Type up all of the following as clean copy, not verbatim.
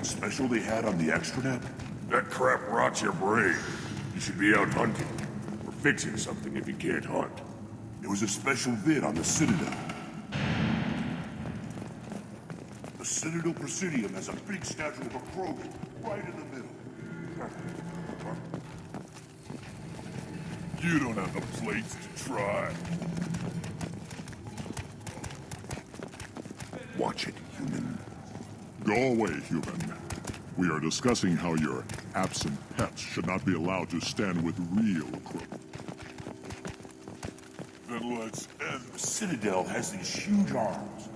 that special they had on the extranet? That crap rots your brain. You should be out hunting. Or fixing something if you can't hunt. There was a special vid on the Citadel. The Citadel Presidium has a big statue of a Krogan right in the middle. You don't have the plates to try. Watch it, human. Go away, human. We are discussing how your absent pets should not be allowed to stand with real Krogan. Then let's end. The Citadel has these huge arms.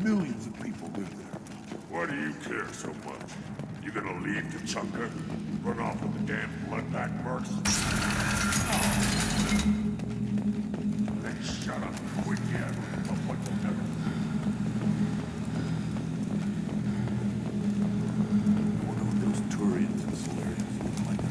Millions of people live there. Why do you care so much? You gonna leave Tachanka? Run off with the damn bloodback mercs? Then shut up quick, yeah. Of what you'll never. I wonder what those Turians and Solarians look like.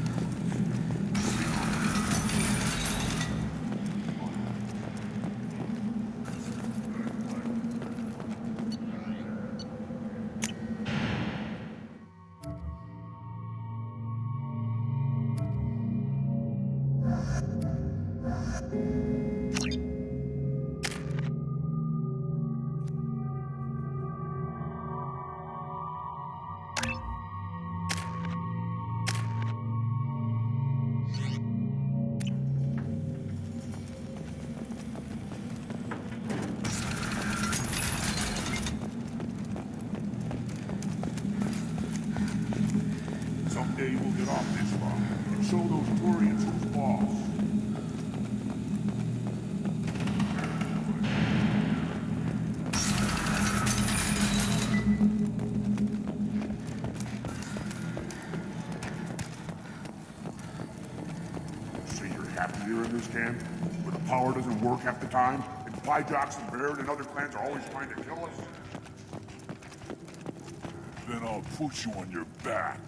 Someday we'll get off this rock and show those Turians who's boss. So you're happy here in this camp? Where the power doesn't work half the time? And Pyjocks and Baird and other clans are always trying to kill us? Then I'll put you on your back.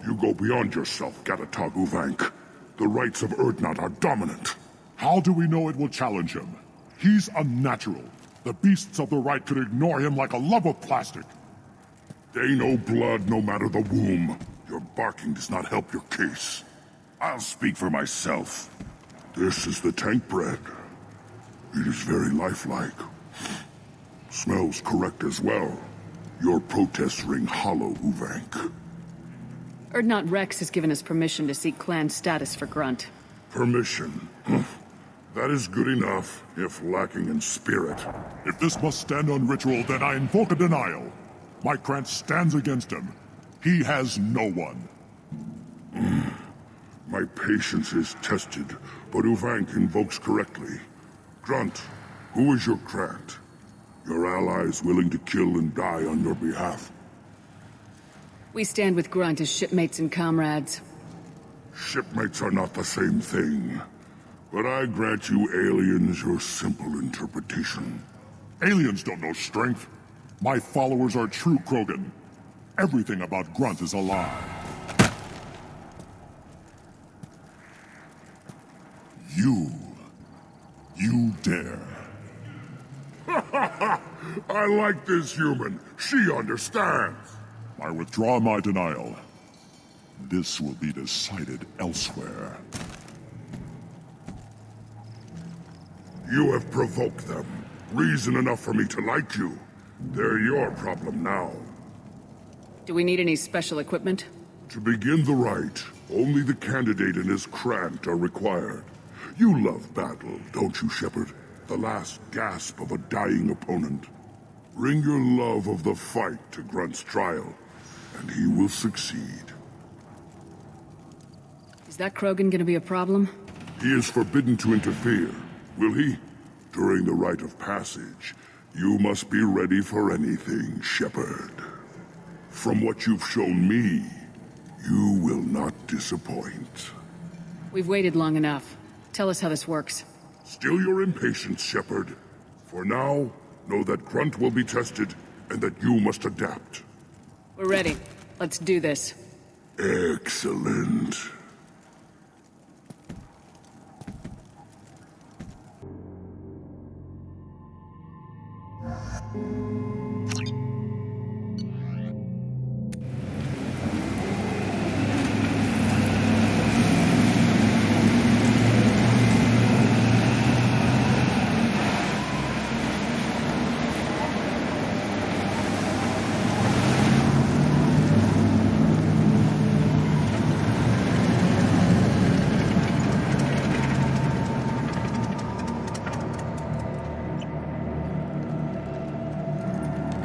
You go beyond yourself, Gatatog Uvank. The rights of Urdnot are dominant. How do we know it will challenge him? He's unnatural. The beasts of the right could ignore him like a lump of plastic. They know blood no matter the womb. Your barking does not help your case. I'll speak for myself. This is the tank bread. It is very lifelike. Smells correct as well. Your protests ring hollow, Uvank. Urdnot Rex has given us permission to seek clan status for Grunt. Permission? That is good enough, if lacking in spirit. If this must stand on ritual, then I invoke a denial. My Krant stands against him. He has no one. My patience is tested, but Uvank invokes correctly. Grunt, who is your Krant? Your allies willing to kill and die on your behalf? We stand with Grunt as shipmates and comrades. Shipmates are not the same thing. But I grant you aliens your simple interpretation. Aliens don't know strength. My followers are true Krogan. Everything about Grunt is a lie. You dare. I like this human. She understands. I withdraw my denial. This will be decided elsewhere. You have provoked them. Reason enough for me to like you. They're your problem now. Do we need any special equipment? To begin the rite, only the candidate and his Krant are required. You love battle, don't you, Shepard? The last gasp of a dying opponent. Bring your love of the fight to Grunt's trial, and he will succeed. Is that Krogan gonna be a problem? He is forbidden to interfere, will he? During the rite of passage, you must be ready for anything, Shepard. From what you've shown me, you will not disappoint. We've waited long enough. Tell us how this works. Still your impatience, Shepard. For now, know that Grunt will be tested, and that you must adapt. We're ready. Let's do this. Excellent.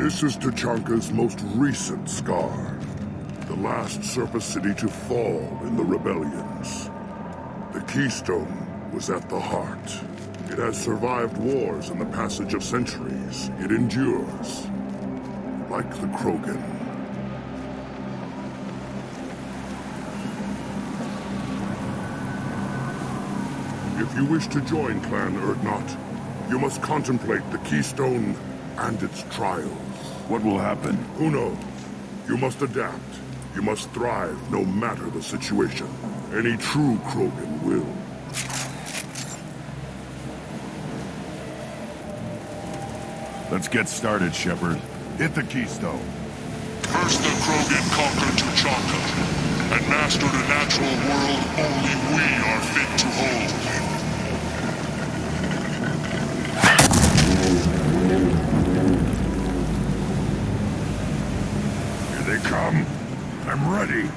This is Tachanka's most recent scar. The last surface city to fall in the rebellions. The Keystone was at the heart. It has survived wars and the passage of centuries. It endures. Like the Krogan. If you wish to join Clan Urdnot, you must contemplate the Keystone and its trials. What will happen? Who knows? You must adapt. You must thrive no matter the situation. Any true Krogan will. Let's get started, Shepard. Hit the Keystone. First the Krogan conquered Tachanka, and mastered a natural world only we are fit to hold. Here they come. I'm ready.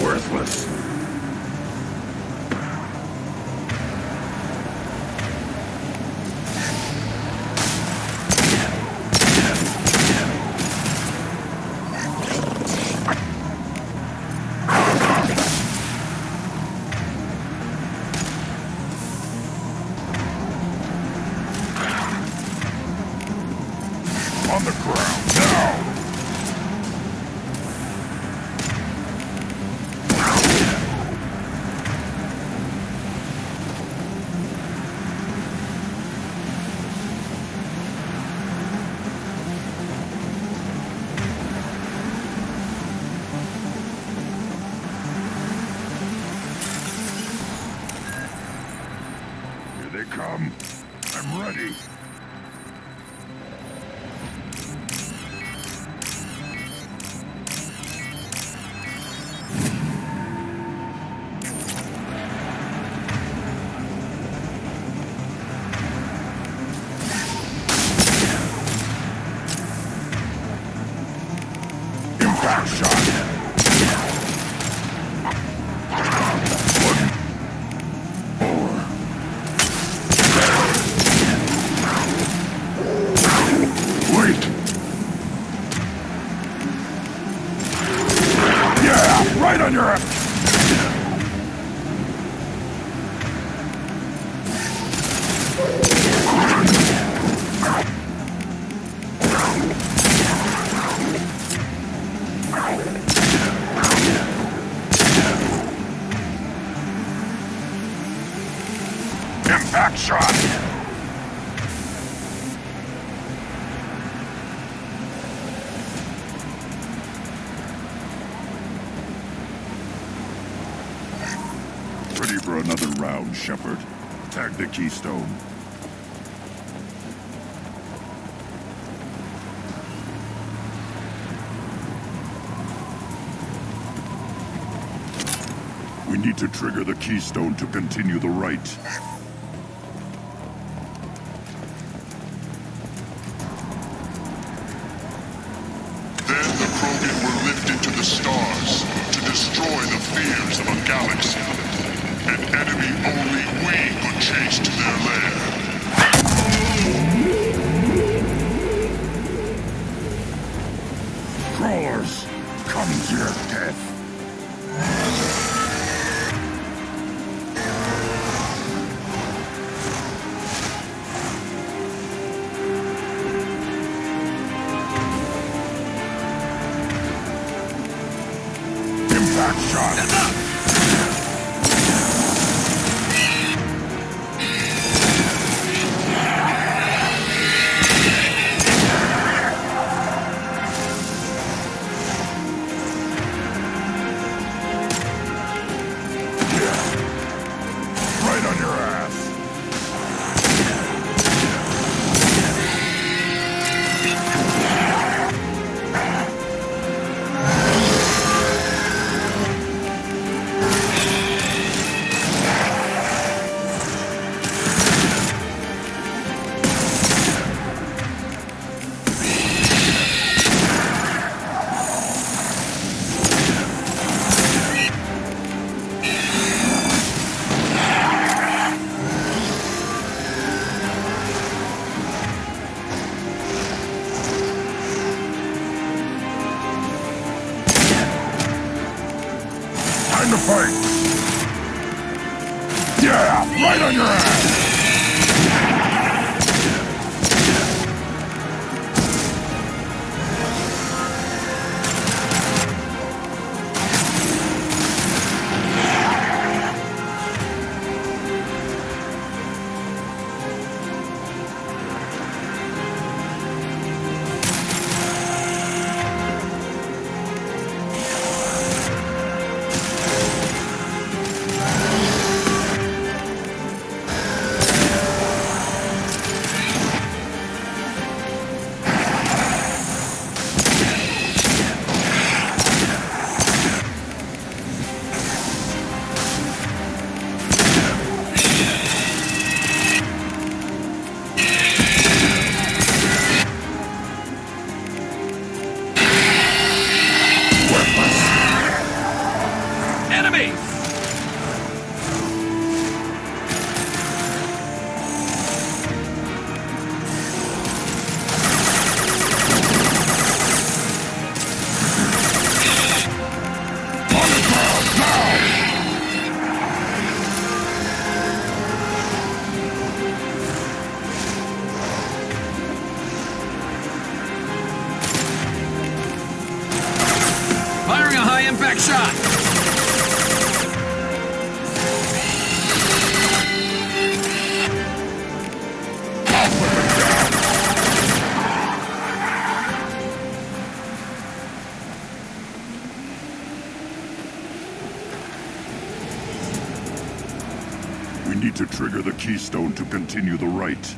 Worthless. On the ground, now! Here they come. I'm ready. Impact shot. Wait! Yeah, right on your ass! Impact shot! Ready for another round, Shepard. Tag the Keystone. We need to trigger the Keystone to continue the rite. Then the Krogan were lifted to the stars to destroy the fears of a galaxy. An enemy only we could chase to their lair. Crawlers, come to your death. back shot! Heads up! Right on your ass! Time to fight! Yeah, right on your ass! Enemies! Firing a high-impact shot! We need to trigger the keystone to continue the rite.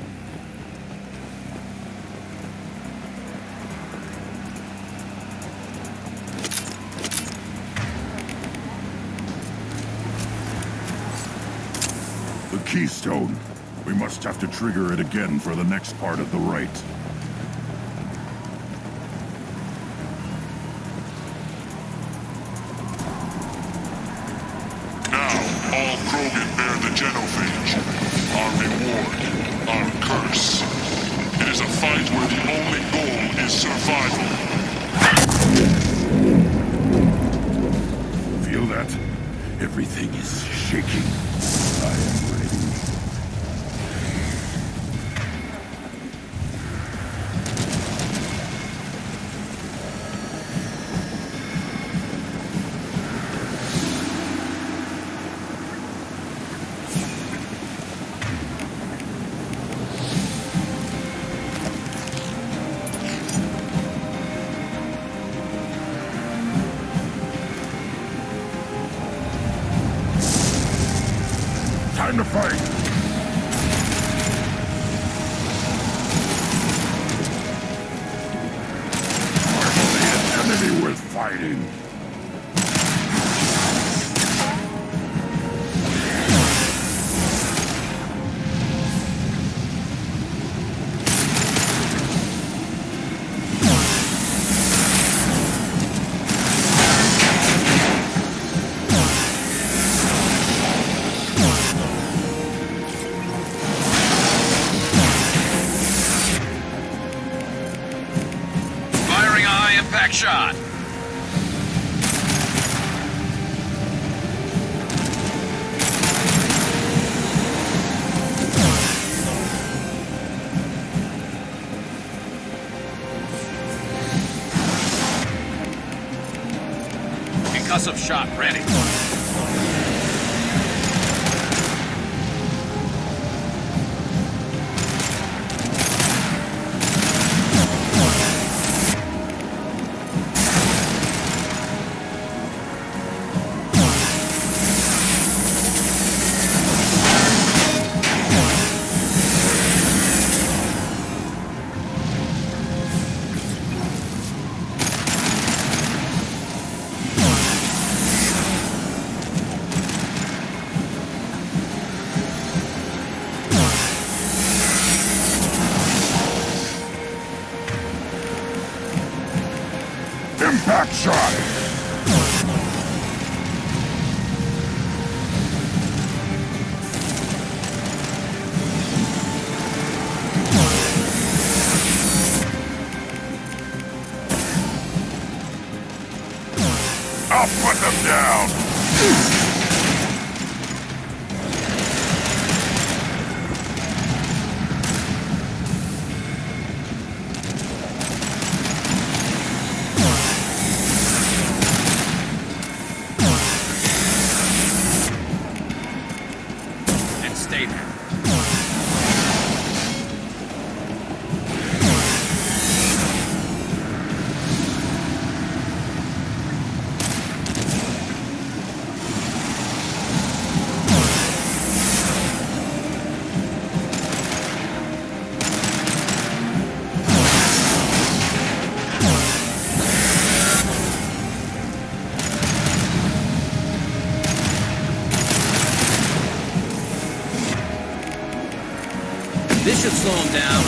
The keystone. We must have to trigger it again for the next part of the rite. Now, all Krogan bear the genophage. Our reward, our curse. It is a fight where the only goal is survival. Feel that? Everything is shaking. I am ready. Time to fight! Hardly an enemy worth fighting! Impact shot! Concussive shot ready. Impact shot! I'll put them down! And stay there. This should slow him down.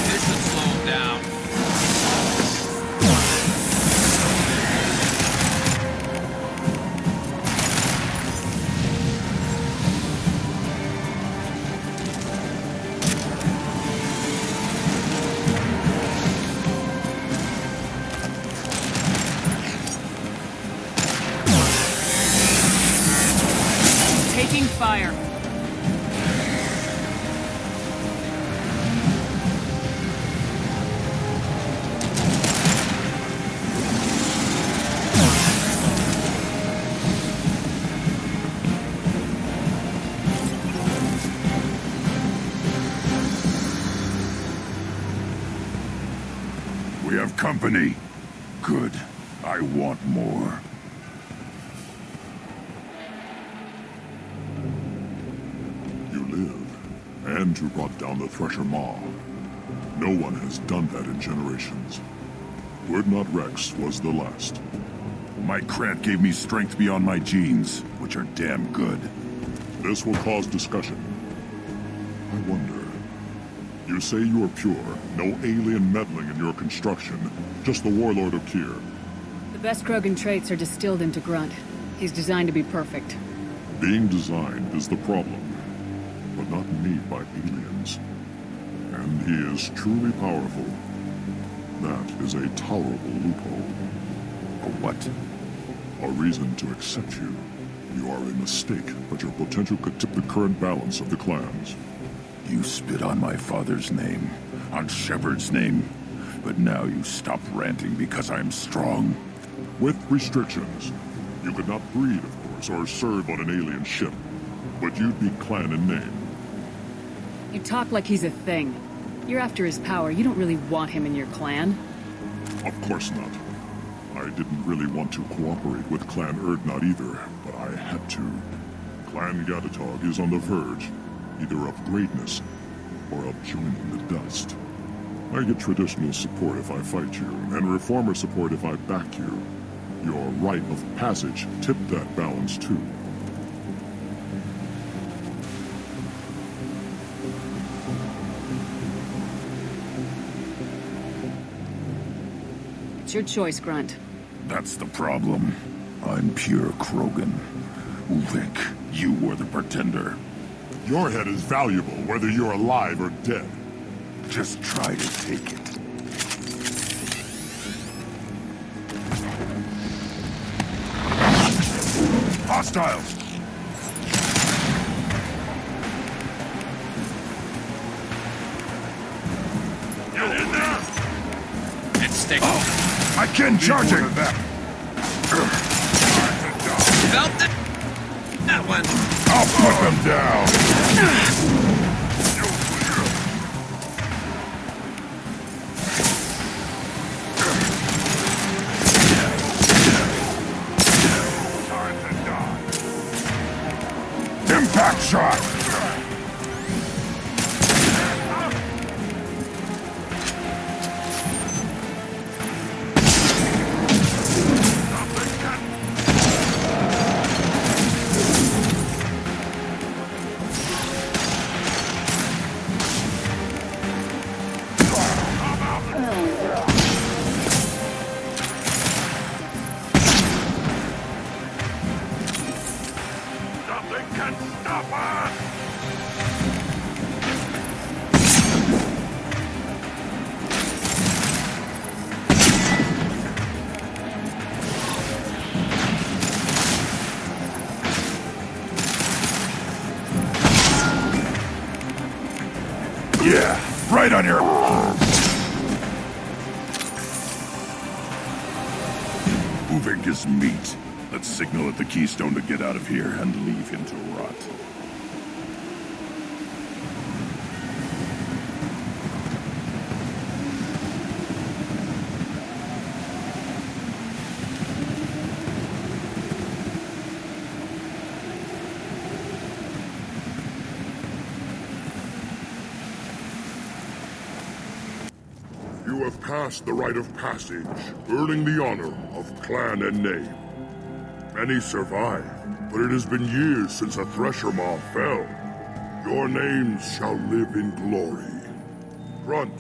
This should slow him down. Taking fire. We have company. Good. I want more. You live, and you brought down the Thresher Maw. No one has done that in generations. Urdnot Rex was the last. My Krant gave me strength beyond my genes, which are damn good. This will cause discussion. I wonder. You say you are pure, no alien meddling in your construction, just the warlord of Kier. The best Krogan traits are distilled into Grunt. He's designed to be perfect. Being designed is the problem, but not made by aliens. And he is truly powerful. That is a tolerable loophole. A what? A reason to accept you. You are a mistake, but your potential could tip the current balance of the clans. You spit on my father's name, on Shepard's name, but now you stop ranting because I'm strong. With restrictions. You could not breed, of course, or serve on an alien ship, but you'd be clan in name. You talk like he's a thing. You're after his power. You don't really want him in your clan. Of course not. I didn't really want to cooperate with Clan Urdnot either, but I had to. Clan Gatatog is on the verge, either of greatness or of joining the dust. I get traditional support if I fight you, and reformer support if I back you. Your rite of passage tipped that balance too. It's your choice, Grunt. That's the problem. I'm pure Krogan. Ulrich, you were the pretender. Your head is valuable, whether you're alive or dead. Just try to take it. Hostiles! Get in there! It's sticking. Oh, I can charging! Felt it? That one. I'll put them down! Impact shot! Nothing can stop us! Yeah, right on your... Moving is meat. Let's signal at the keystone to get out of here and leave him to rot. You have passed the rite of passage, earning the honor of clan and name. Many survive, but it has been years since a thresher mob fell. Your names shall live in glory. Grunt,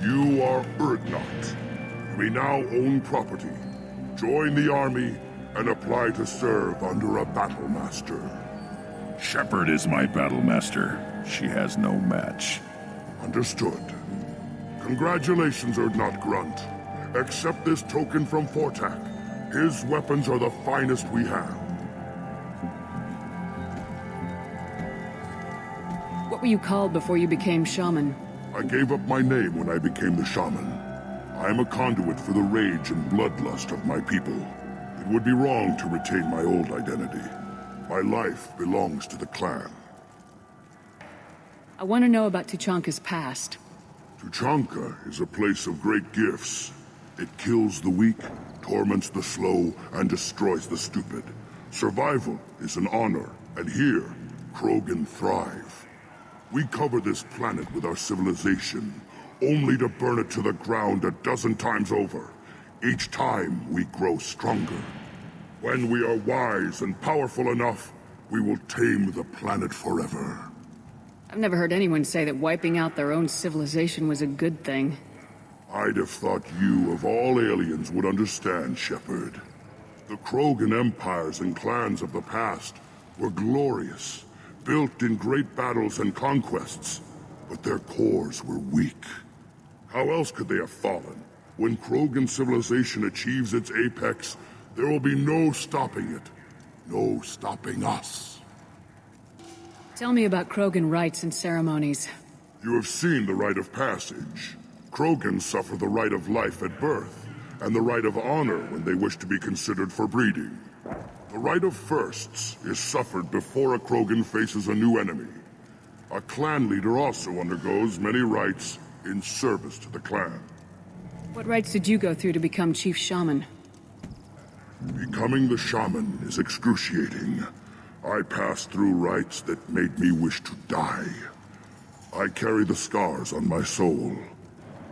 you are Urdnot. You may now own property, join the army, and apply to serve under a battle master. Shepard is my battle master. She has no match. Understood. Congratulations, Urdnot Grunt. Accept this token from Fortak. His weapons are the finest we have. What were you called before you became shaman? I gave up my name when I became the shaman. I am a conduit for the rage and bloodlust of my people. It would be wrong to retain my old identity. My life belongs to the clan. I want to know about Tuchanka's past. Tuchanka is a place of great gifts. It kills the weak, torments the slow, and destroys the stupid. Survival is an honor, and here, Krogan thrive. We cover this planet with our civilization, only to burn it to the ground a dozen times over. Each time, we grow stronger. When we are wise and powerful enough, we will tame the planet forever. I've never heard anyone say that wiping out their own civilization was a good thing. I'd have thought you, of all aliens, would understand, Shepard. The Krogan empires and clans of the past were glorious, built in great battles and conquests, but their cores were weak. How else could they have fallen? When Krogan civilization achieves its apex, there will be no stopping it. No stopping us. Tell me about Krogan rites and ceremonies. You have seen the rite of passage. Krogans suffer the rite of life at birth, and the rite of honor when they wish to be considered for breeding. The rite of firsts is suffered before a Krogan faces a new enemy. A clan leader also undergoes many rites in service to the clan. What rites did you go through to become Chief Shaman? Becoming the shaman is excruciating. I passed through rites that made me wish to die. I carry the scars on my soul.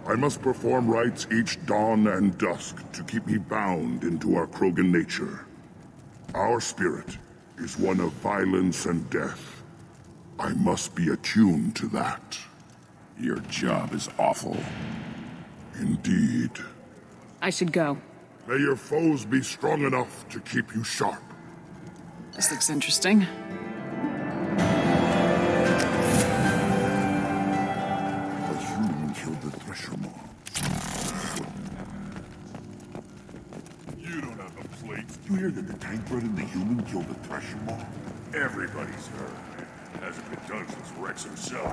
I must perform rites each dawn and dusk to keep me bound into our Krogan nature. Our spirit is one of violence and death. I must be attuned to that. Your job is awful. Indeed. I should go. May your foes be strong enough to keep you sharp. This looks interesting. A human killed the thresher mob. You don't have the plates, do you? hear that the tank bird and the human killed the thresher maw? Everybody's heard, man. Hasn't been done since Rex himself.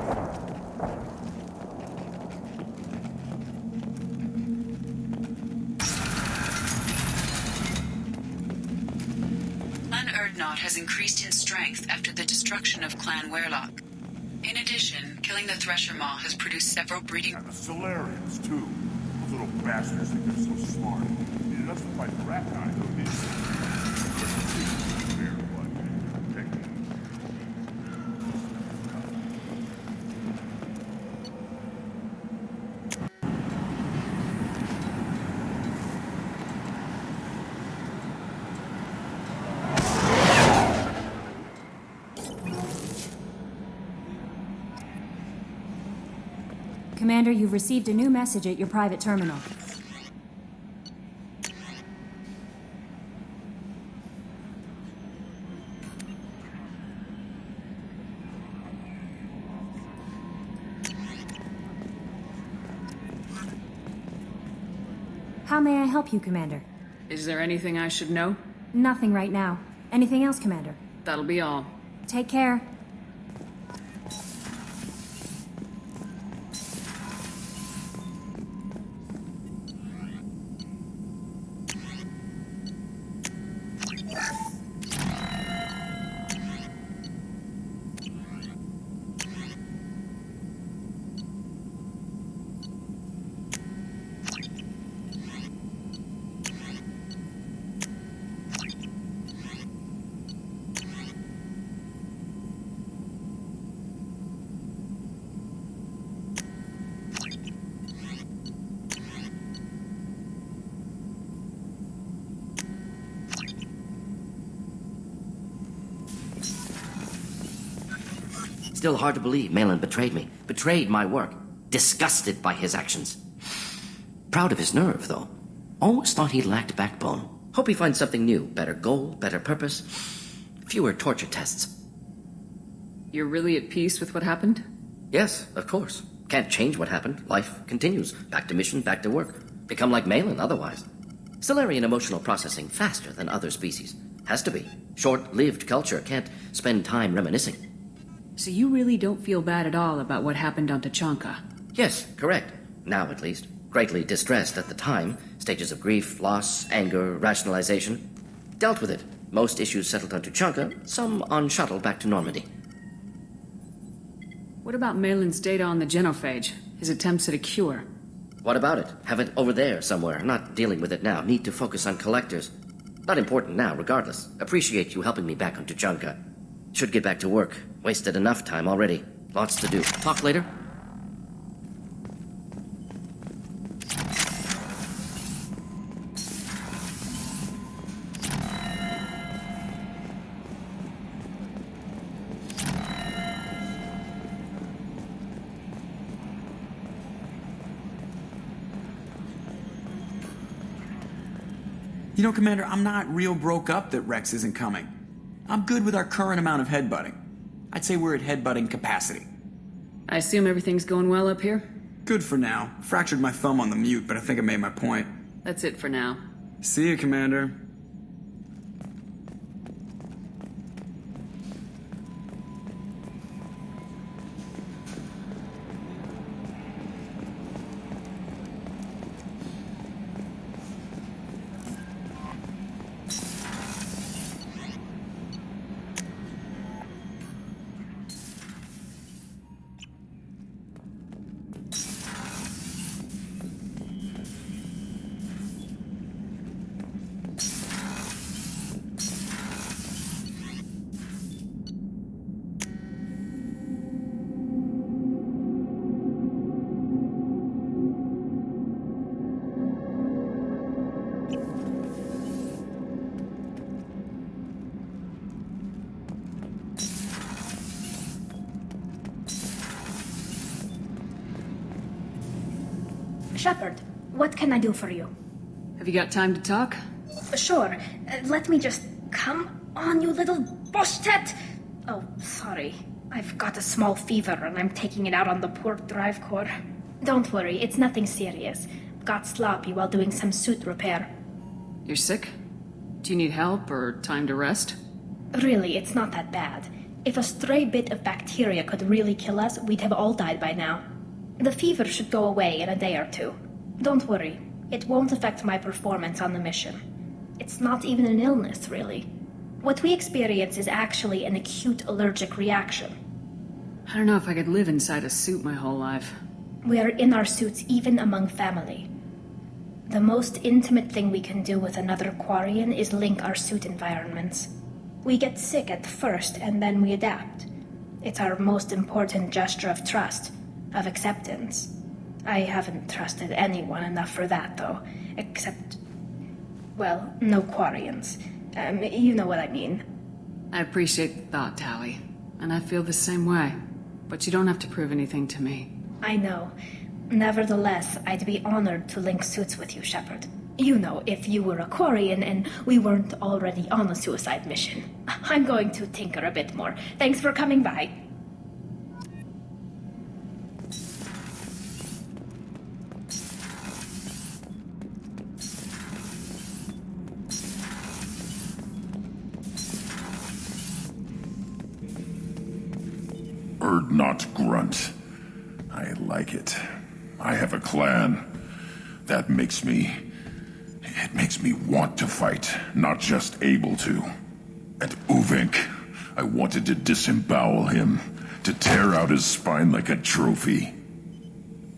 Clan Erdnot has increased in strength after the destruction of Clan Werlock. In addition, killing the Thresher Maw has produced several breeding... And the Solarians, too. Those little bastards think they're so smart. Needed us to fight the rat guy, who did. Commander, you've received a new message at your private terminal. How may I help you, Commander? Is there anything I should know? Nothing right now. Anything else, Commander? That'll be all. Take care. Still hard to believe Malin betrayed me. Betrayed my work. Disgusted by his actions. Proud of his nerve, though. Always thought he lacked backbone. Hope he finds something new. Better goal, better purpose. Fewer torture tests. You're really at peace with what happened? Yes, of course. Can't change what happened. Life continues. Back to mission, back to work. Become like Malin otherwise. Solarian emotional processing faster than other species. Has to be. Short-lived culture can't spend time reminiscing. So you really don't feel bad at all about what happened on Tachanka? Yes, correct. Now at least. Greatly distressed at the time. Stages of grief, loss, anger, rationalization. Dealt with it. Most issues settled on Tachanka, some on shuttle back to Normandy. What about Malin's data on the genophage? His attempts at a cure? What about it? Have it over there somewhere. Not dealing with it now. Need to focus on collectors. Not important now, regardless. Appreciate you helping me back on Tachanka. Should get back to work. Wasted enough time already. Lots to do. Talk later? You know, Commander, I'm not real broke up that Rex isn't coming. I'm good with our current amount of headbutting. I'd say we're at headbutting capacity. I assume everything's going well up here? Good for now. Fractured my thumb on the mute, but I think I made my point. That's it for now. See you, Commander. Shepard, what can I do for you? Have you got time to talk? Sure. Let me just... Come on, you little boshtet! Oh, sorry. I've got a small fever and I'm taking it out on the poor drive core. Don't worry, it's nothing serious. Got sloppy while doing some suit repair. You're sick? Do you need help or time to rest? Really, it's not that bad. If a stray bit of bacteria could really kill us, we'd have all died by now. The fever should go away in a day or two. Don't worry, it won't affect my performance on the mission. It's not even an illness, really. What we experience is actually an acute allergic reaction. I don't know if I could live inside a suit my whole life. We are in our suits even among family. The most intimate thing we can do with another Quarian is link our suit environments. We get sick at first and then we adapt. It's our most important gesture of trust, of acceptance. I haven't trusted anyone enough for that, though, except, well, no Quarians. You know what I mean. I appreciate the thought, Tally, and I feel the same way. But you don't have to prove anything to me. I know. Nevertheless, I'd be honored to link suits with you, Shepard. You know, if you were a Quarian and we weren't already on a suicide mission. I'm going to tinker a bit more. Thanks for coming by. Not grunt. I like it. I have a clan. That makes me... It makes me want to fight, not just able to. And Uvink, I wanted to disembowel him, to tear out his spine like a trophy.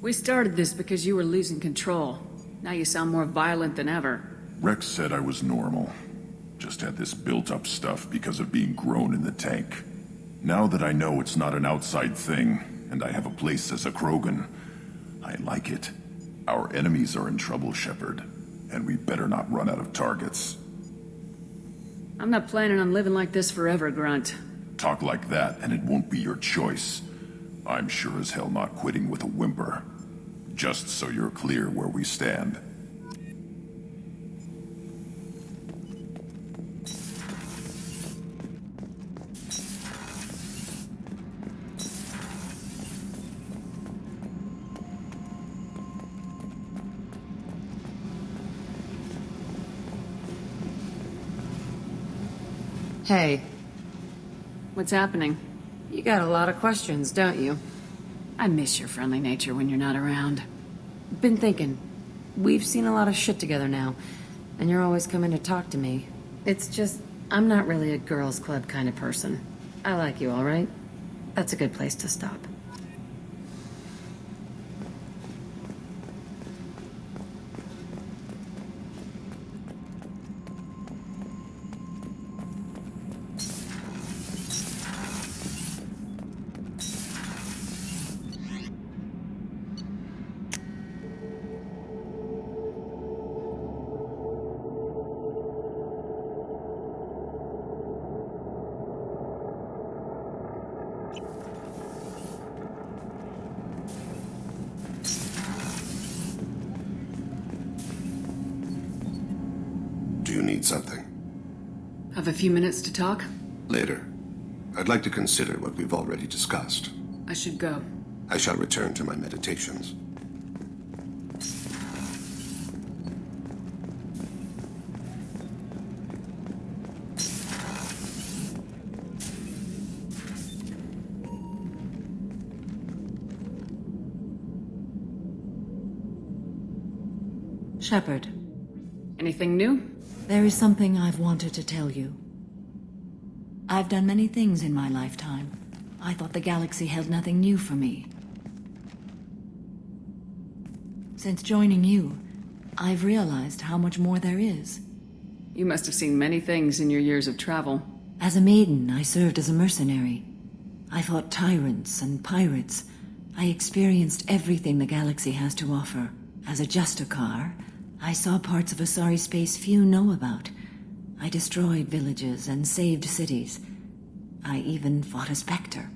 We started this because you were losing control. Now you sound more violent than ever. Rex said I was normal. Just had this built-up stuff because of being grown in the tank. Now that I know it's not an outside thing, and I have a place as a Krogan, I like it. Our enemies are in trouble, Shepard, and we better not run out of targets. I'm not planning on living like this forever, Grunt. Talk like that, and it won't be your choice. I'm sure as hell not quitting with a whimper. Just so you're clear where we stand. Hey. What's happening? You got a lot of questions, don't you? I miss your friendly nature when you're not around. Been thinking. We've seen a lot of shit together now, and you're always coming to talk to me. It's just, I'm not really a girls' club kind of person. I like you, all right? That's a good place to stop. You need something? Have a few minutes to talk? Later. I'd like to consider what we've already discussed. I should go. I shall return to my meditations. Shepard. Anything new? There is something I've wanted to tell you. I've done many things in my lifetime. I thought the galaxy held nothing new for me. Since joining you, I've realized how much more there is. You must have seen many things in your years of travel. As a maiden, I served as a mercenary. I fought tyrants and pirates. I experienced everything the galaxy has to offer. As a Justicar, I saw parts of a sorry space few know about. I destroyed villages and saved cities. I even fought a Spectre.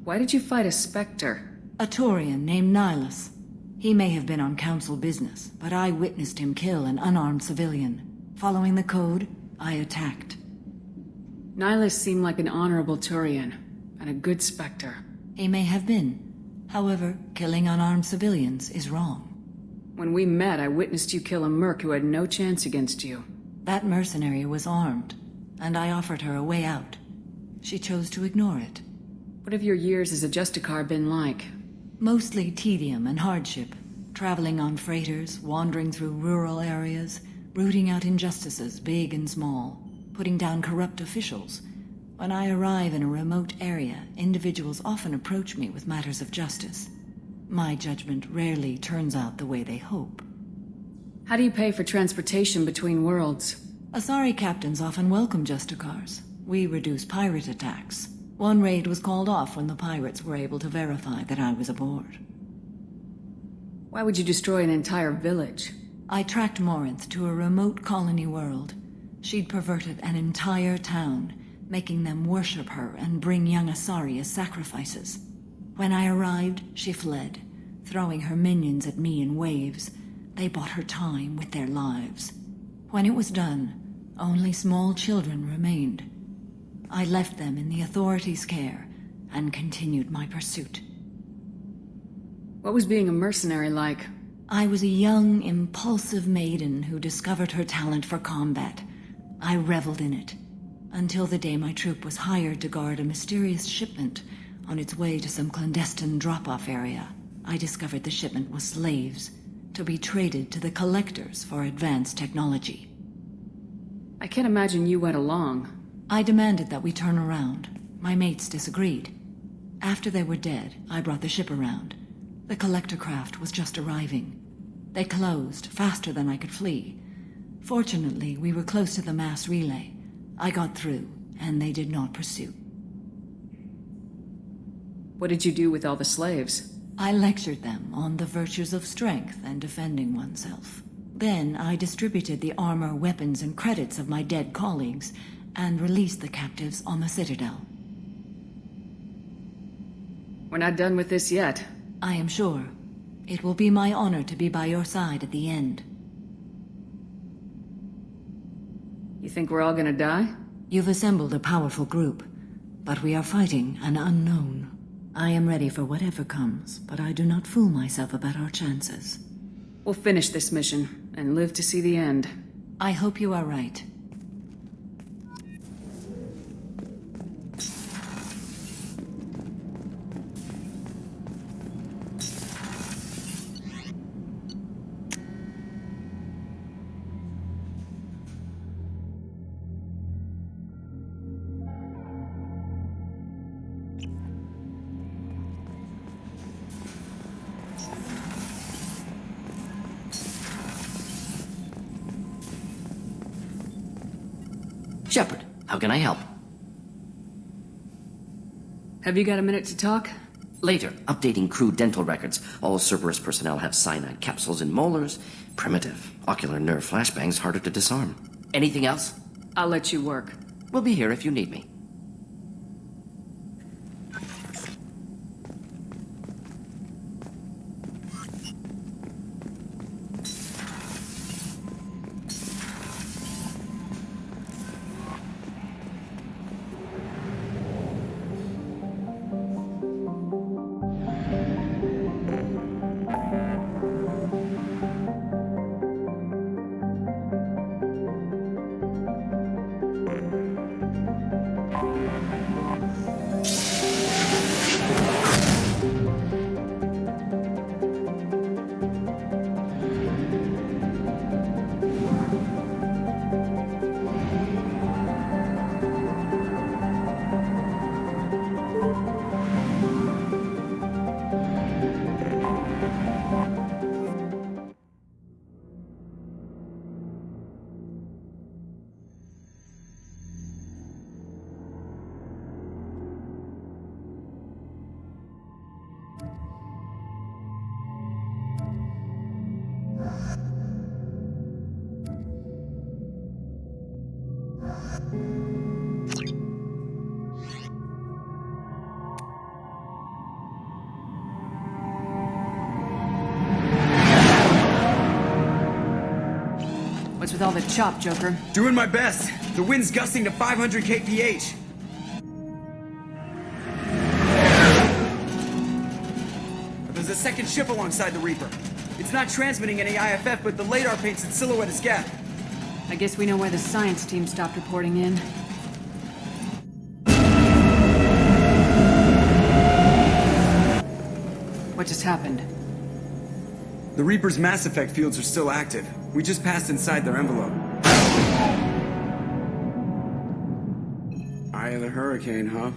Why did you fight a Spectre? A Taurian named Nihilus. He may have been on council business, but I witnessed him kill an unarmed civilian. Following the code, I attacked. Nihilus seemed like an honorable Turian, and a good Spectre. He may have been. However, killing unarmed civilians is wrong. When we met, I witnessed you kill a merc who had no chance against you. That mercenary was armed, and I offered her a way out. She chose to ignore it. What have your years as a Justicar been like? Mostly tedium and hardship. Traveling on freighters, wandering through rural areas, rooting out injustices, big and small, putting down corrupt officials. When I arrive in a remote area, individuals often approach me with matters of justice. My judgment rarely turns out the way they hope. How do you pay for transportation between worlds? Asari captains often welcome Justicars. We reduce pirate attacks. One raid was called off when the pirates were able to verify that I was aboard. Why would you destroy an entire village? I tracked Morinth to a remote colony world. She'd perverted an entire town, making them worship her and bring young Asari as sacrifices. When I arrived, she fled, throwing her minions at me in waves. They bought her time with their lives. When it was done, only small children remained. I left them in the authorities' care and continued my pursuit. What was being a mercenary like? I was a young, impulsive maiden who discovered her talent for combat. I reveled in it, until the day my troop was hired to guard a mysterious shipment on its way to some clandestine drop-off area. I discovered the shipment was slaves, to be traded to the collectors for advanced technology. I can't imagine you went along. I demanded that we turn around. My mates disagreed. After they were dead, I brought the ship around. The collector craft was just arriving. They closed faster than I could flee. Fortunately, we were close to the mass relay. I got through, and they did not pursue. What did you do with all the slaves? I lectured them on the virtues of strength and defending oneself. Then I distributed the armor, weapons, and credits of my dead colleagues and released the captives on the Citadel. We're not done with this yet. I am sure. It will be my honor to be by your side at the end. You think we're all gonna die? You've assembled a powerful group, but we are fighting an unknown. I am ready for whatever comes, but I do not fool myself about our chances. We'll finish this mission and live to see the end. I hope you are right. Shepard, how can I help? Have you got a minute to talk? Later, updating crew dental records. All Cerberus personnel have cyanide capsules in molars. Primitive. Ocular nerve flashbangs harder to disarm. Anything else? I'll let you work. We'll be here if you need me. What's with all the chop, Joker? Doing my best. The wind's gusting to 500 kph. There's a second ship alongside the Reaper. It's not transmitting any IFF, but the radar paints its silhouette as gap. I guess we know why the science team stopped reporting in. What just happened? The Reaper's Mass Effect fields are still active. We just passed inside their envelope. Eye of the hurricane, huh?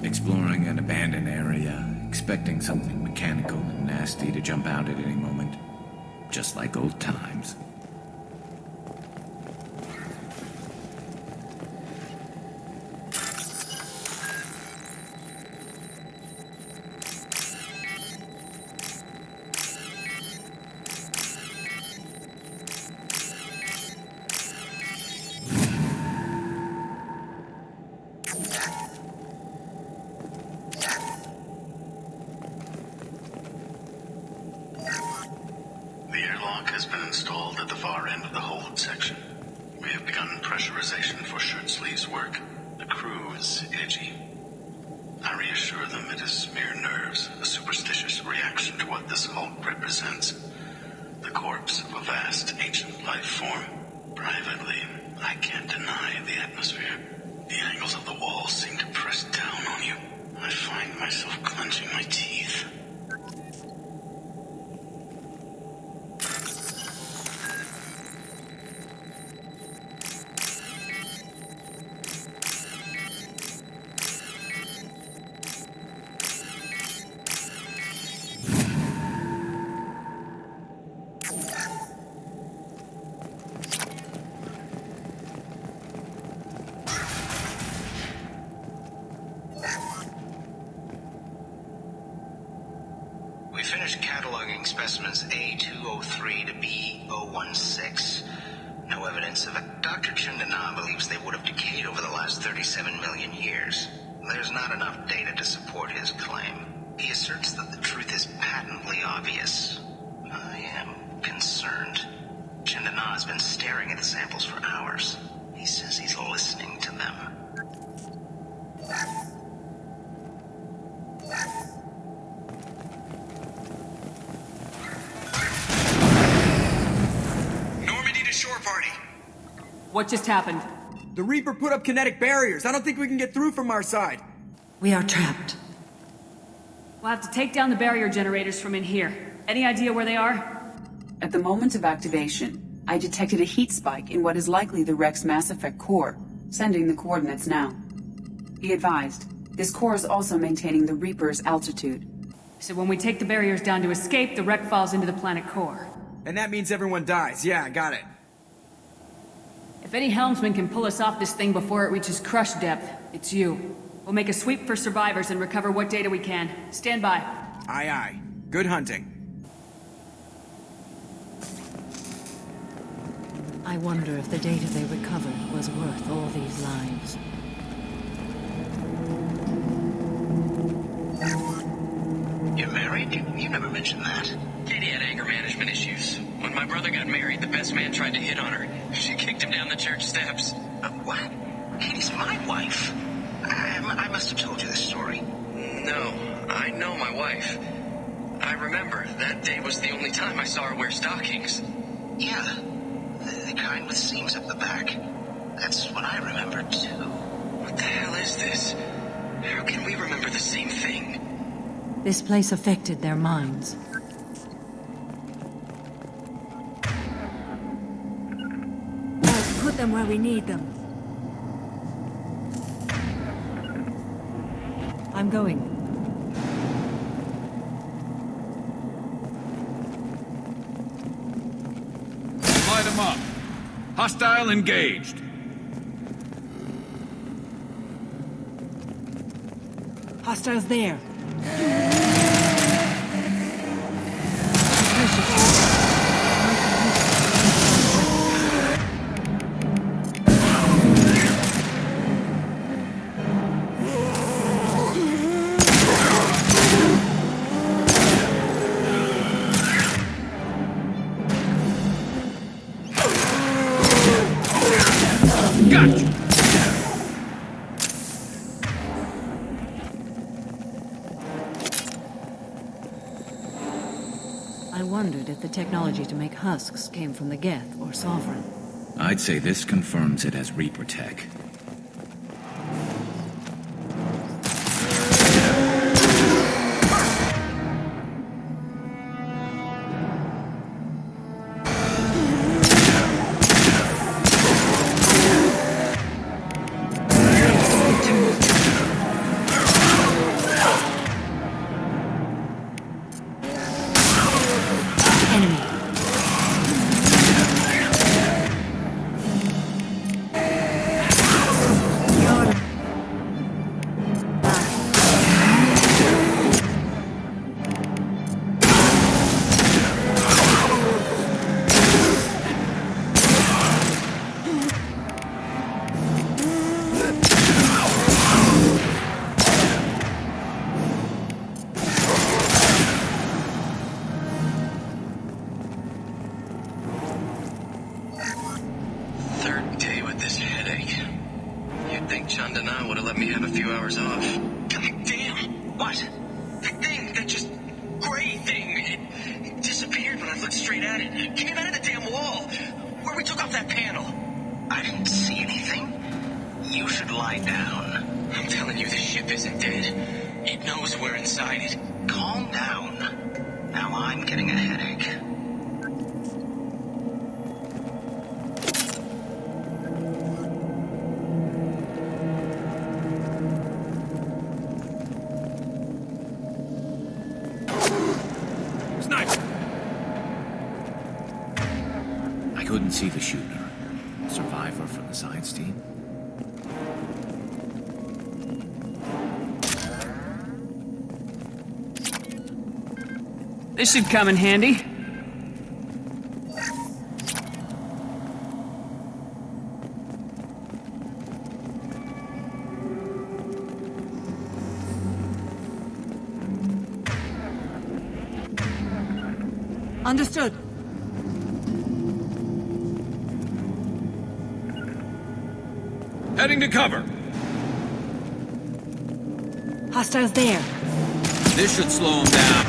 Exploring an abandoned area, expecting something mechanical and nasty to jump out at any moment. Just like old times. The airlock has been installed at the far end of the hold section. We have begun pressurization for shirt sleeves work. The crew is edgy. I reassure them it is mere nerves, a superstitious reaction to what this hulk represents. The corpse of a vast, ancient life form. Privately, I can't deny the atmosphere. The angles of the walls seem to press down on you. I find myself clenching my teeth. We finished cataloging specimens A203 to B016. No evidence of it. Dr. Chandana believes they would have decayed over the last 37 million years. There's not enough data to support his claim. He asserts that the truth is patently obvious. I am concerned. Chandana has been staring at the samples for hours. He says he's listening to them. What just happened? The Reaper put up kinetic barriers. I don't think we can get through from our side. We are trapped. We'll have to take down the barrier generators from in here. Any idea where they are? At the moment of activation, I detected a heat spike in what is likely the Rex Mass Effect core, sending the coordinates now. Be advised, this core is also maintaining the Reaper's altitude. So when we take the barriers down to escape, the wreck falls into the planet core. And that means everyone dies. Yeah, got it. If any helmsman can pull us off this thing before it reaches crush depth, it's you. We'll make a sweep for survivors and recover what data we can. Stand by. Aye, aye. Good hunting. I wonder if the data they recovered was worth all these lives. You're married? You never mentioned that. Katie had anger management issues. When my brother got married, the best man tried to hit on her. She kicked him down the church steps. What? Katie's my wife. I must have told you this story. No, I know my wife. I remember that day was the only time I saw her wear stockings. Yeah, the kind with seams up the back. That's what I remember, too. What the hell is this? How can we remember the same thing? This place affected their minds. Put them where we need them. I'm going. Light them up. Hostile engaged. Hostiles there. wondered if the technology to make husks came from the Geth or Sovereign. I'd say this confirms it as Reaper tech. See the shooter. Survivor from the science team. This should come in handy. Understood. Heading to cover. Hostiles there. This should slow them down.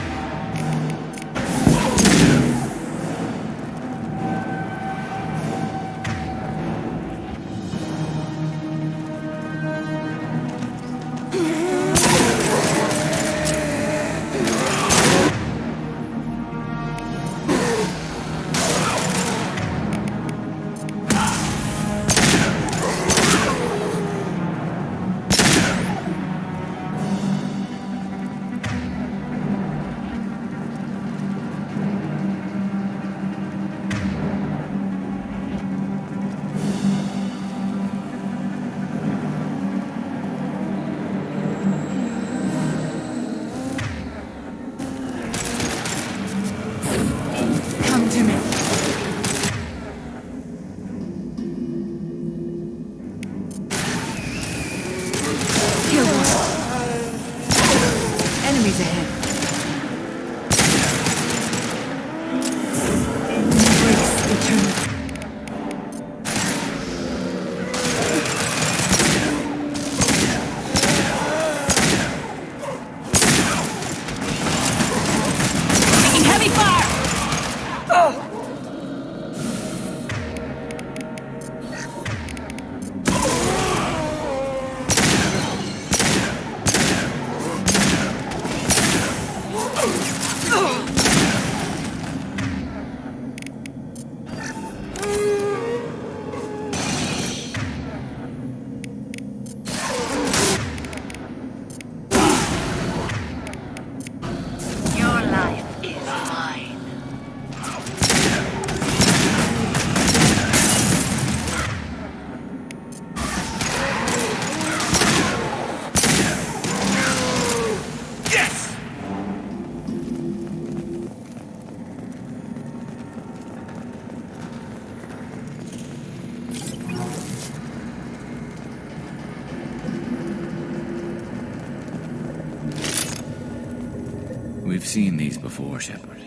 We've seen these before, Shepard.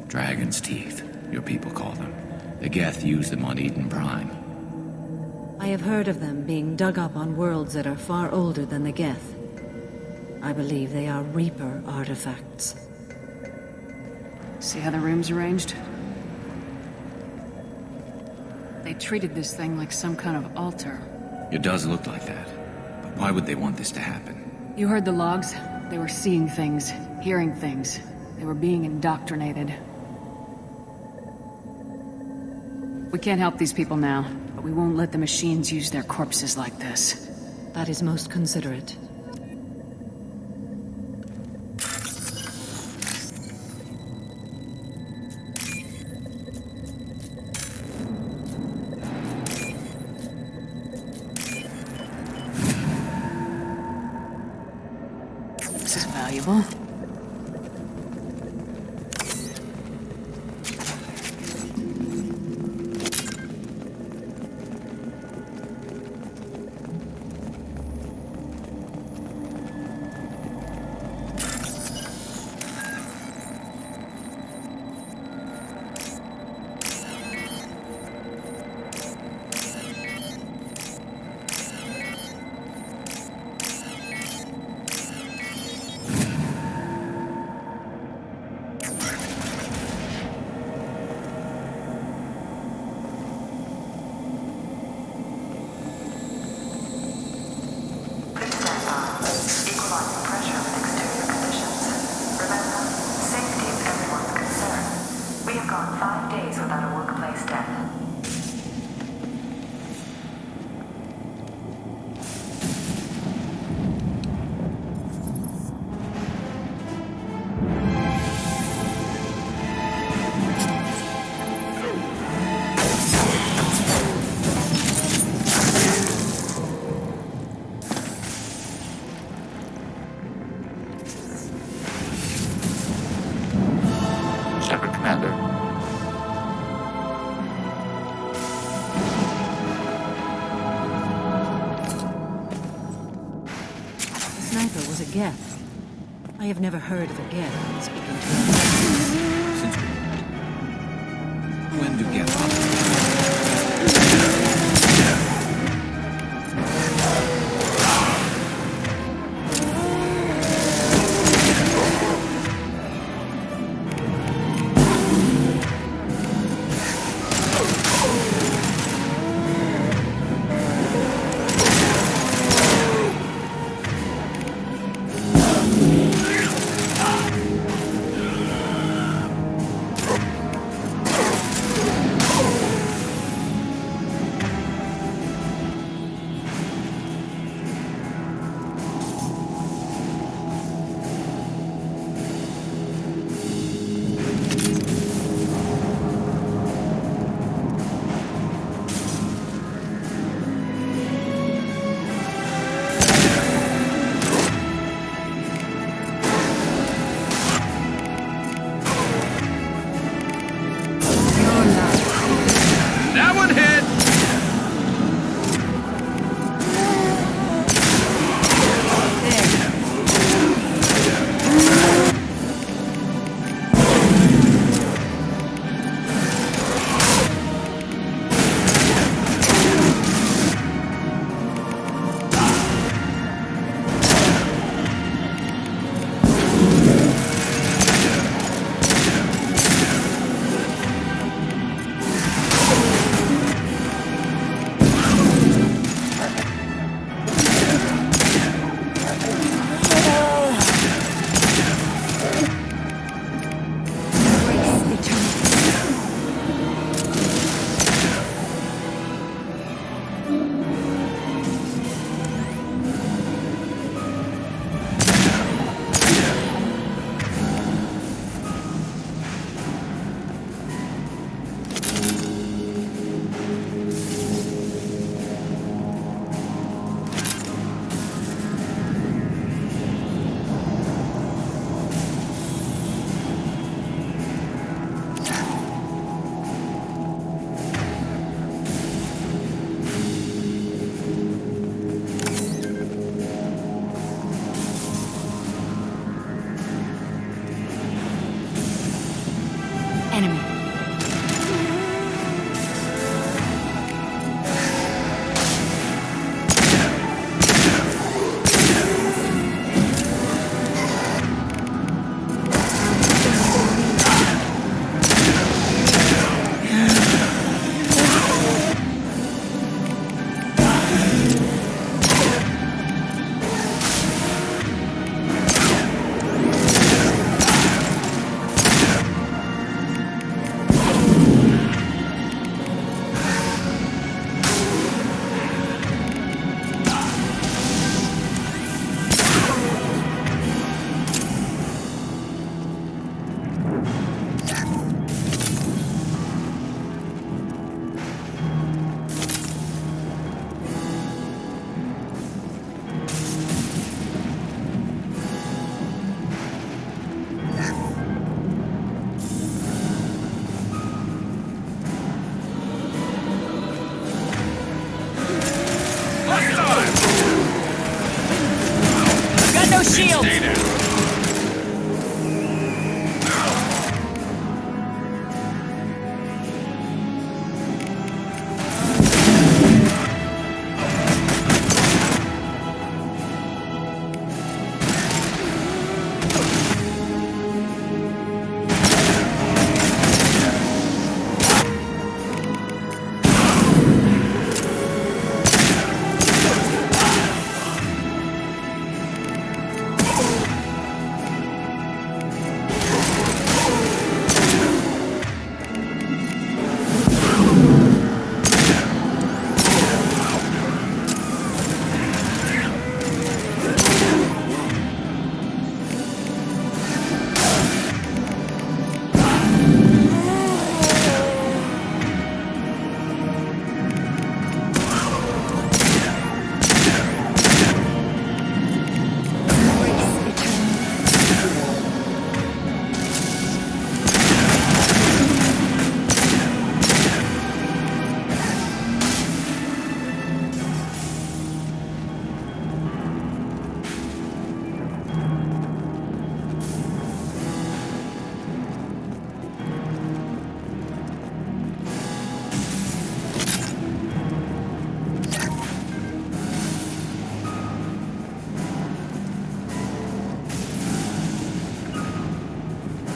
Dragon's teeth, your people call them. The Geth use them on Eden Prime. I have heard of them being dug up on worlds that are far older than the Geth. I believe they are Reaper artifacts. See how the room's arranged? They treated this thing like some kind of altar. It does look like that. But why would they want this to happen? You heard the logs? They were seeing things, hearing things. They were being indoctrinated. We can't help these people now, but we won't let the machines use their corpses like this. That is most considerate. This is valuable. Geth. I have never heard of a Geth speaking to Since when do Geth operate? those shields! Stay down.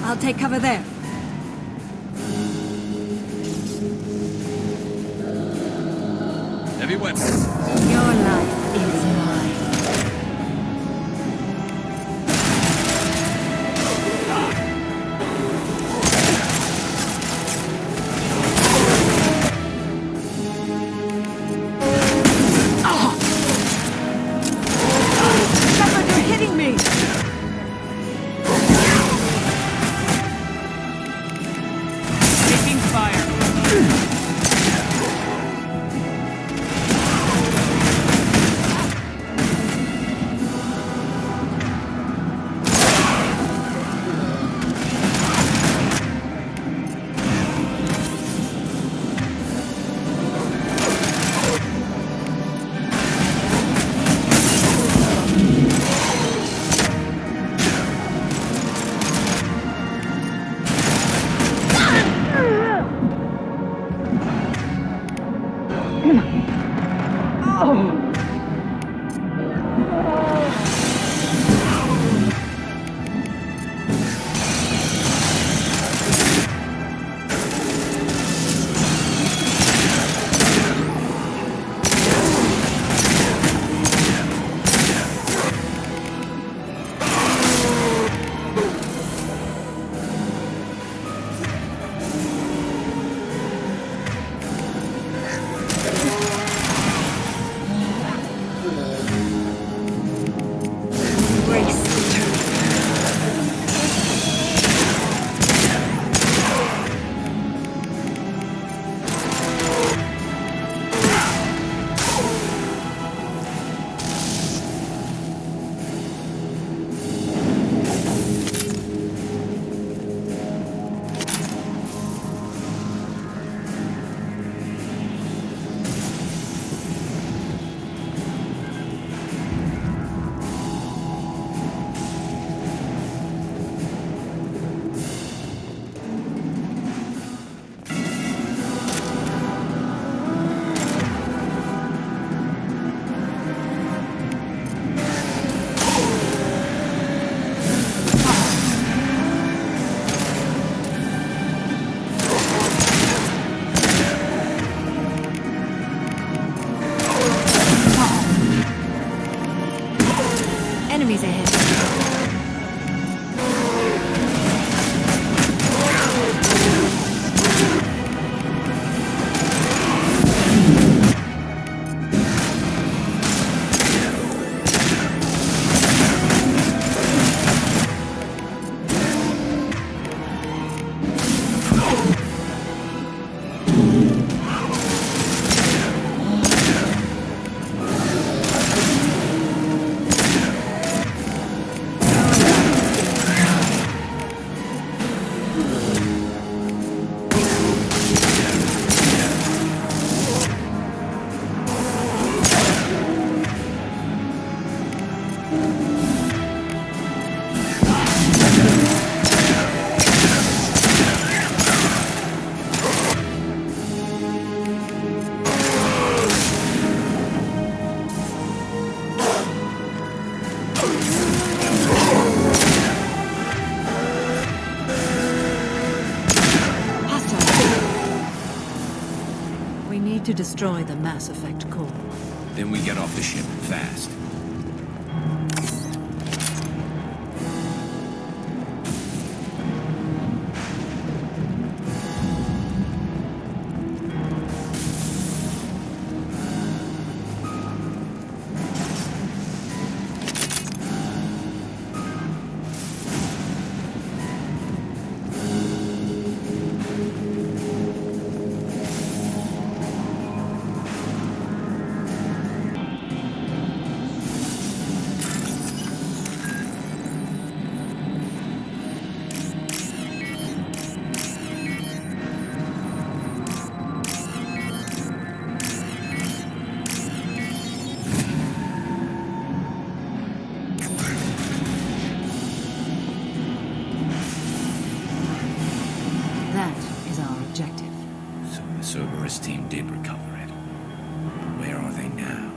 I'll take cover there. Heavy weapon. Your life is mine. Shepard, you're hitting me! Taking fire. Enemies ahead. to destroy the Mass Effect core. Then we get off the ship fast. Cerberus team did recover it. But where are they now?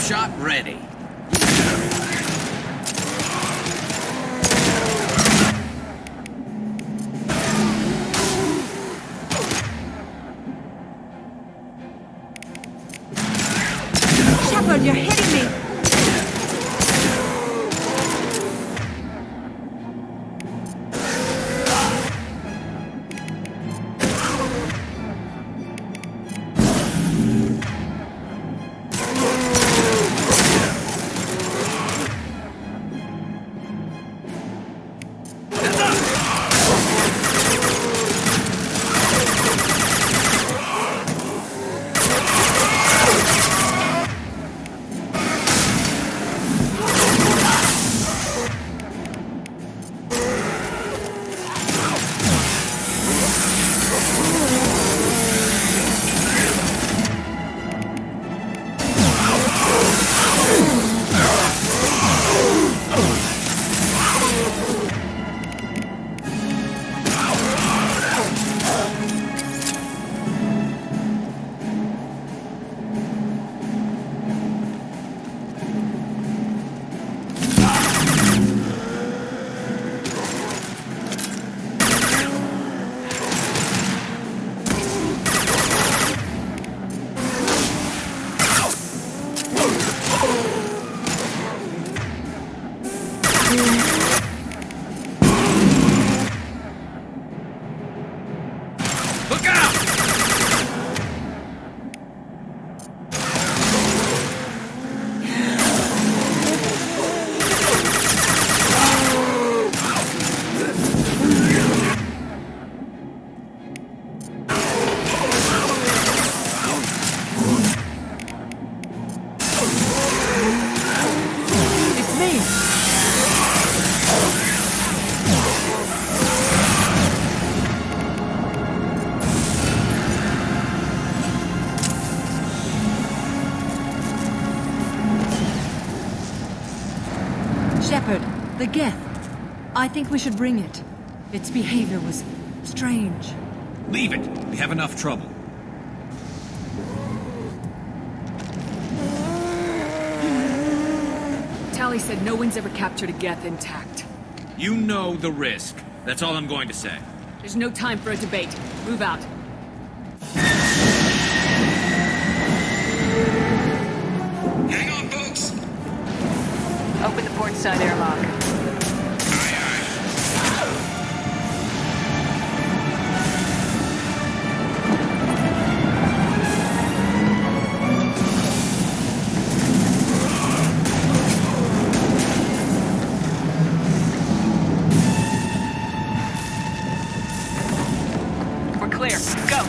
Shot ready. Shepard, you're hitting me! The Geth. I think we should bring it. Its behavior was strange. Leave it. We have enough trouble. Tally said no one's ever captured a Geth intact. You know the risk. That's all I'm going to say. There's no time for a debate. Move out. Hang on, folks! Open the port side airlock. We're clear. Go!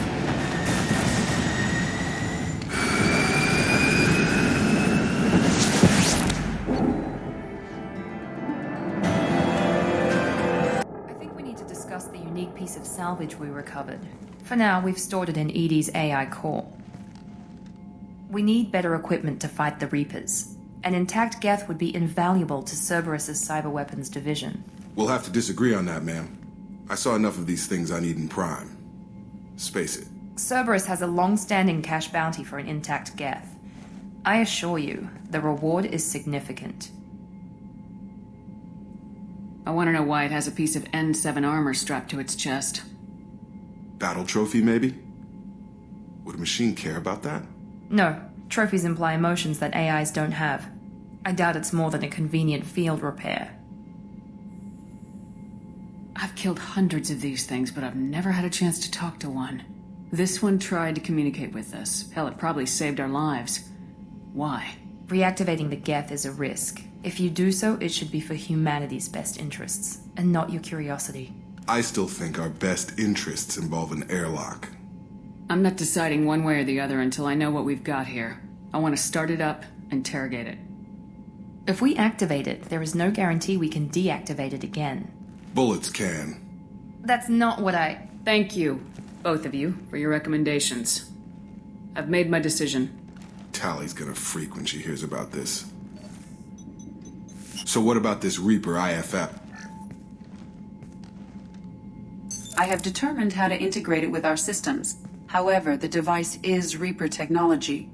The unique piece of salvage we recovered. For now, we've stored it in Edie's AI core. We need better equipment to fight the Reapers. An intact Geth would be invaluable to Cerberus's cyber weapons division. We'll have to disagree on that, ma'am. I saw enough of these things on Eden Prime. Space it. Cerberus has a long-standing cash bounty for an intact Geth. I assure you, the reward is significant. I want to know why it has a piece of N7 armor strapped to its chest. Battle trophy, maybe? Would a machine care about that? No. Trophies imply emotions that AIs don't have. I doubt it's more than a convenient field repair. I've killed hundreds of these things, but I've never had a chance to talk to one. This one tried to communicate with us. Hell, it probably saved our lives. Why? Reactivating the Geth is a risk. If you do so, it should be for humanity's best interests, and not your curiosity. I still think our best interests involve an airlock. I'm not deciding one way or the other until I know what we've got here. I want to start it up, interrogate it. If we activate it, there is no guarantee we can deactivate it again. Bullets can. That's not what I... Thank you, both of you, for your recommendations. I've made my decision. Tally's gonna freak when she hears about this. So what about this Reaper IFF? I have determined how to integrate it with our systems. However, the device is Reaper technology.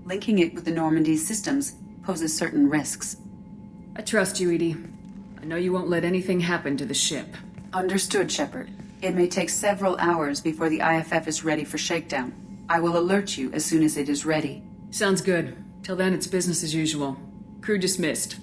Linking it with the Normandy's systems poses certain risks. I trust you, Edie. I know you won't let anything happen to the ship. Understood, Shepard. It may take several hours before the IFF is ready for shakedown. I will alert you as soon as it is ready. Sounds good. Till then, it's business as usual. Crew dismissed.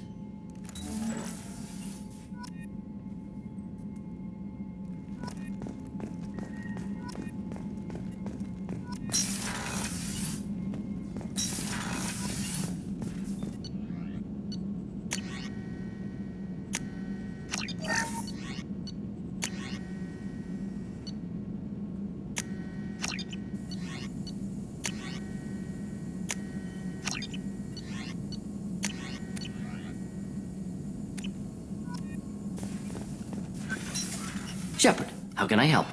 Shepard, how can I help?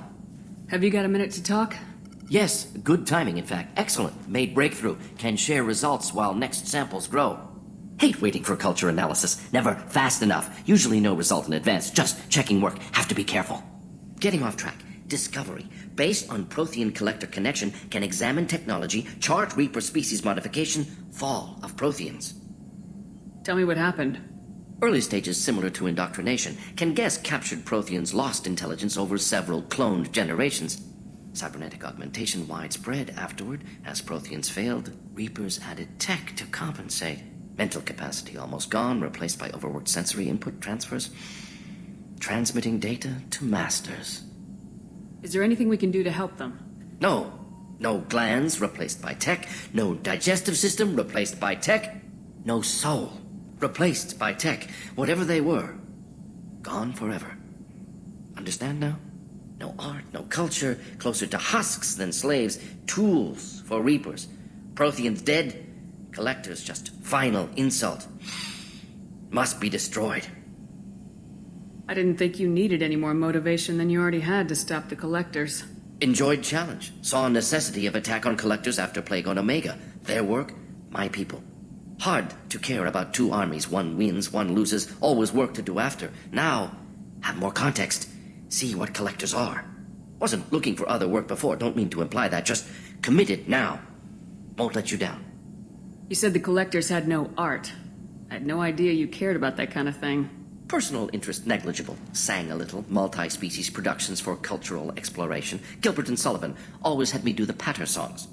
Have you got a minute to talk? Yes, good timing, in fact. Excellent. Made breakthrough. Can share results while next samples grow. Hate waiting for culture analysis. Never fast enough. Usually no result in advance. Just checking work. Have to be careful. Getting off track. Discovery. Based on Prothean collector connection, can examine technology, chart Reaper species modification, fall of Protheans. Tell me what happened. Early stages similar to indoctrination. Can guess captured Protheans lost intelligence over several cloned generations. Cybernetic augmentation widespread afterward. As Protheans failed, Reapers added tech to compensate. Mental capacity almost gone, replaced by overworked sensory input transfers. Transmitting data to masters. Is there anything we can do to help them? No. No glands replaced by tech. No digestive system replaced by tech. No soul replaced by tech. Whatever they were, gone forever. Understand now? No art, no culture, closer to husks than slaves, tools for Reapers. Protheans dead, collectors just final insult. Must be destroyed. I didn't think you needed any more motivation than you already had to stop the collectors. Enjoyed challenge. Saw necessity of attack on collectors after Plague on Omega. Their work, my people. Hard to care about two armies. One wins, one loses, always work to do after. Now, have more context. See what collectors are. Wasn't looking for other work before, don't mean to imply that. Just committed now. Won't let you down. You said the collectors had no art. I had no idea you cared about that kind of thing. Personal interest negligible. Sang a little. Multi-species productions for cultural exploration. Gilbert and Sullivan always had me do the patter songs.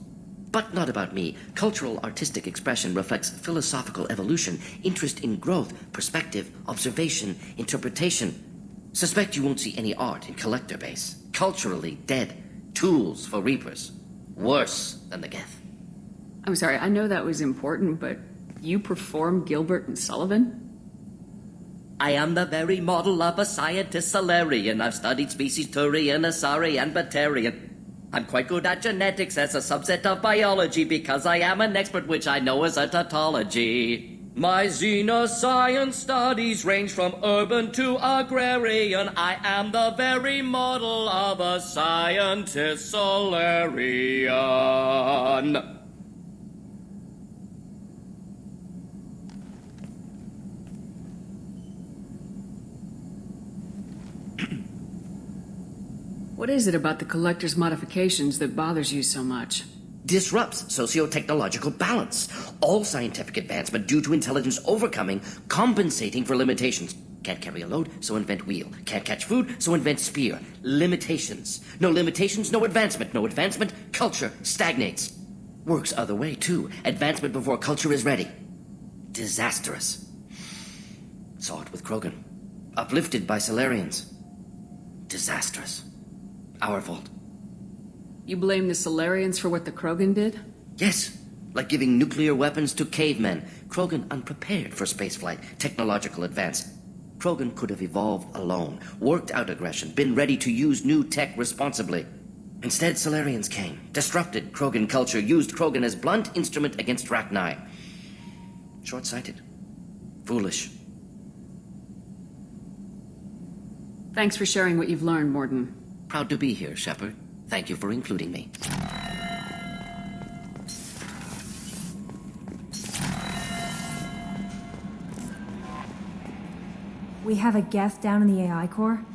But not about me. Cultural artistic expression reflects philosophical evolution, interest in growth, perspective, observation, interpretation. Suspect you won't see any art in collector base. Culturally dead. Tools for reapers. Worse than the Geth. I'm sorry, I know that was important, but you perform Gilbert and Sullivan? I am the very model of a scientist Solarian. I've studied species Turian, Asari, and Batarian. I'm quite good at genetics as a subset of biology because I am an expert, which I know is a tautology. My xenoscience studies range from urban to agrarian. I am the very model of a scientist Solarian. What is it about the collector's modifications that bothers you so much? Disrupts socio-technological balance. All scientific advancement due to intelligence overcoming, compensating for limitations. Can't carry a load, so invent wheel. Can't catch food, so invent spear. Limitations. No limitations, no advancement. No advancement, culture stagnates. Works other way, too. Advancement before culture is ready. Disastrous. Saw it with Krogan. Uplifted by Solarians. Disastrous. Our fault. You blame the Solarians for what the Krogan did? Yes, like giving nuclear weapons to cavemen. Krogan unprepared for spaceflight, technological advance. Krogan could have evolved alone, worked out aggression, been ready to use new tech responsibly. Instead, Solarians came, disrupted Krogan culture, used Krogan as blunt instrument against Rachni. Short-sighted. Foolish. Thanks for sharing what you've learned, Morden. Proud to be here, Shepard. Thank you for including me. We have a Geth down in the AI core.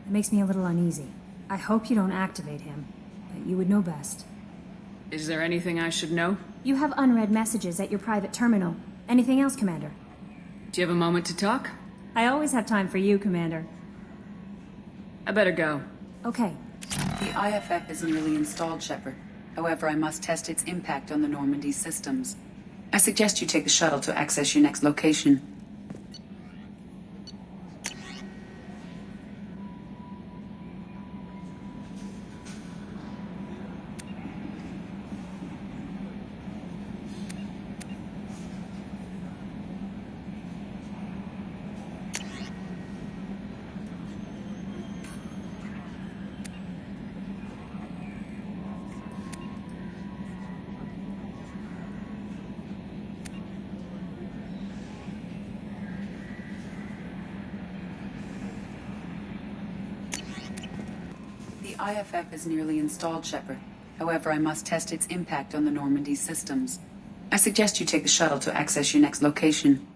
It makes me a little uneasy. I hope you don't activate him, but you would know best. Is there anything I should know? You have unread messages at your private terminal. Anything else, Commander? Do you have a moment to talk? I always have time for you, Commander. I better go. Okay. The IFF is nearly installed, Shepard. However, I must test its impact on the Normandy systems. I suggest you take the shuttle to access your next location. The IFF is nearly installed, Shepard. However, I must test its impact on the Normandy systems. I suggest you take the shuttle to access your next location.